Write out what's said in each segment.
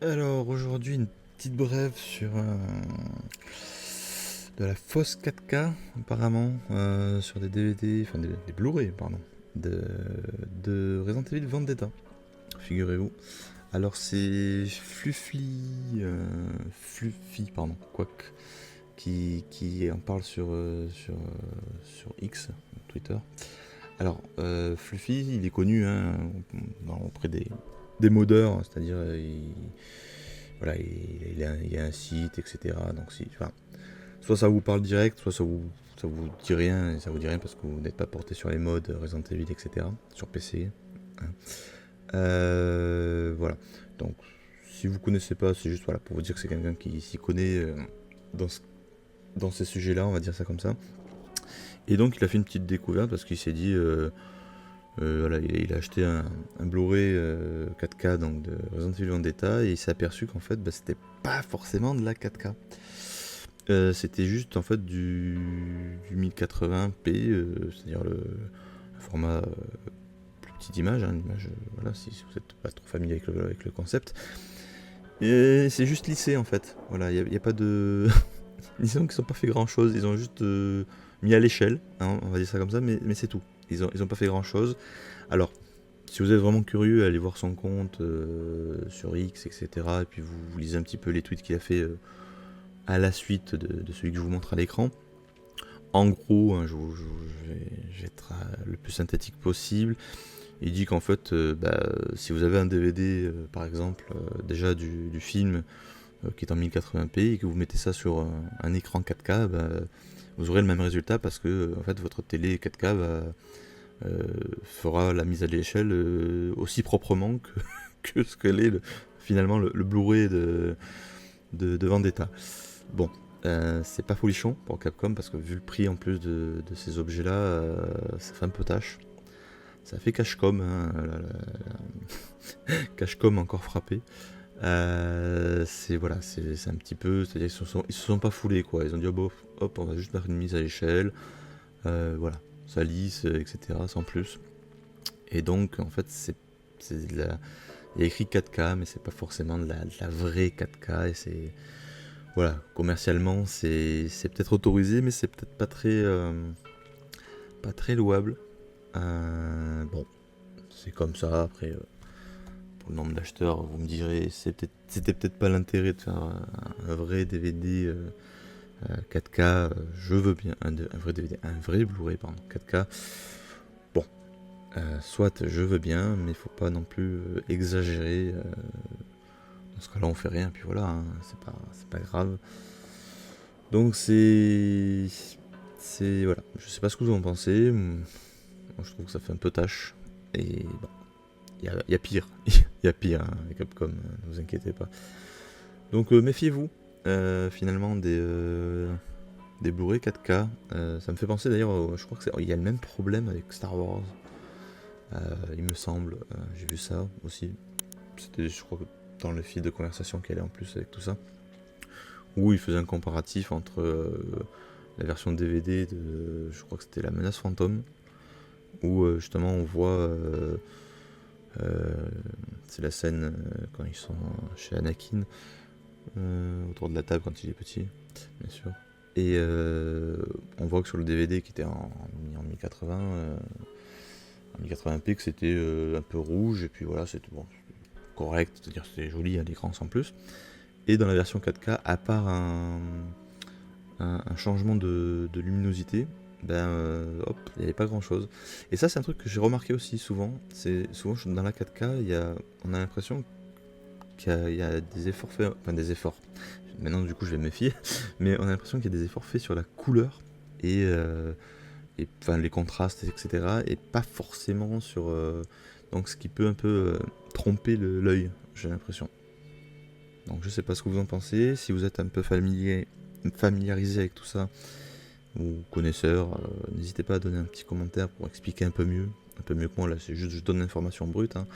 Alors aujourd'hui une petite brève sur de la fausse 4K apparemment sur des DVD, enfin des Blu-ray pardon, de, de Resident Evil Vendetta, figurez-vous. Alors c'est Fluffy pardon, quoique, qui en parle sur X, Twitter. Alors Fluffy il est connu hein, auprès des modeurs, c'est-à-dire voilà, il y a un site, etc. Donc si, enfin, soit ça vous parle direct, soit ça vous dit rien, et ça vous dit rien parce que vous n'êtes pas porté sur les modes Resident Evil, etc. Sur PC. Hein. Voilà. Donc, si vous connaissez pas, c'est juste voilà, pour vous dire que c'est quelqu'un qui s'y connaît dans, ce- dans ces sujets-là, on va dire ça comme ça. Et donc, il a fait une petite découverte parce qu'il s'est dit, voilà, il a acheté un Blu-ray 4K donc de Resident Evil Vendetta et il s'est aperçu qu'en fait, bah, c'était pas forcément de la 4K. C'était juste en fait du 1080p, c'est-à-dire un format plus petit d'image, hein, une image, voilà, si vous n'êtes pas trop familier avec le concept. Et c'est juste lissé en fait. Voilà, il y a pas de. Disons qu'ils n'ont pas fait grand chose, ils ont juste mis à l'échelle, hein, on va dire ça comme ça, mais c'est tout. Ils ont pas fait grand chose. Alors, si vous êtes vraiment curieux, allez voir son compte sur X, etc. Et puis vous lisez un petit peu les tweets qu'il a fait à la suite de celui que je vous montre à l'écran. En gros, hein, je vais être le plus synthétique possible. Il dit qu'en fait, si vous avez un DVD, par exemple, déjà du film qui est en 1080p et que vous mettez ça sur un écran 4K, vous aurez le même résultat parce que en fait, votre télé 4K fera la mise à l'échelle aussi proprement que ce qu'elle est finalement le Blu-ray de Vendetta. Bon, c'est pas folichon pour Capcom parce que vu le prix en plus de ces objets-là, ça fait un peu tâche. Ça fait Cashcom, hein, Cashcom encore frappé. C'est voilà, c'est un petit peu, c'est-à-dire ils se sont pas foulés quoi. Ils ont dit oh, bon, hop, on va juste faire une mise à l'échelle, voilà, ça lisse, etc. Sans plus. Et donc en fait c'est de la, il y a écrit 4K, mais c'est pas forcément de la vraie 4K et c'est voilà, commercialement c'est peut-être autorisé, mais c'est peut-être pas très louable. Bon, c'est comme ça. Après, pour le nombre d'acheteurs, vous me direz, c'était peut-être pas l'intérêt de faire un vrai DVD 4K. Je veux bien un vrai DVD, un vrai Blu-ray pardon 4K. Bon, soit je veux bien, mais il faut pas non plus exagérer. Dans ce cas-là, on fait rien, puis voilà, hein, c'est pas grave. Donc c'est voilà. Je sais pas ce que vous en pensez. Moi, je trouve que ça fait un peu tâche. Et bon, y a pire. Il y a pire, hein, avec Capcom, ne vous inquiétez pas. Donc méfiez-vous, finalement, des Blu-ray 4K. Ça me fait penser d'ailleurs, je crois qu'il y a le même problème avec Star Wars. Il me semble, j'ai vu ça aussi. C'était, je crois, dans le fil de conversation qu'il y avait en plus avec tout ça. Où il faisait un comparatif entre la version DVD de, je crois que c'était La Menace Fantôme, où justement on voit c'est la scène quand ils sont chez Anakin, autour de la table quand il est petit, bien sûr. Et on voit que sur le DVD qui était en 1080, en 1080p, que c'était un peu rouge, et puis voilà, c'était bon, correct, c'est-à-dire c'était joli à l'écran sans plus. Et dans la version 4K, à part un changement de luminosité, hop, il n'y avait pas grand chose. Et ça, c'est un truc que j'ai remarqué aussi souvent. C'est souvent dans la 4K, on a l'impression qu'il y a des efforts faits, enfin des efforts. Maintenant, du coup, je vais me méfier, mais on a l'impression qu'il y a des efforts faits sur la couleur et enfin les contrastes, etc. Et pas forcément sur donc ce qui peut un peu tromper l'œil, j'ai l'impression. Donc je sais pas ce que vous en pensez. Si vous êtes un peu familiarisé avec tout ça, ou connaisseur, n'hésitez pas à donner un petit commentaire pour expliquer un peu mieux que moi. Là, c'est juste je donne l'information brute. Hein.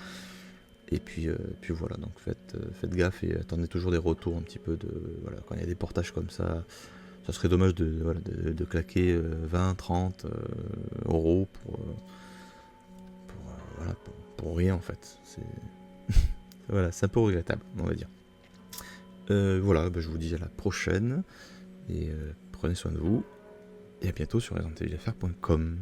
Et puis voilà, donc faites gaffe et attendez toujours des retours un petit peu de voilà quand il y a des portages comme ça serait dommage de claquer 20, 30 euros pour rien en fait. C'est voilà, c'est un peu regrettable, on va dire. Voilà, bah, je vous dis à la prochaine, et prenez soin de vous, et à bientôt sur ResidentEvilFR.com.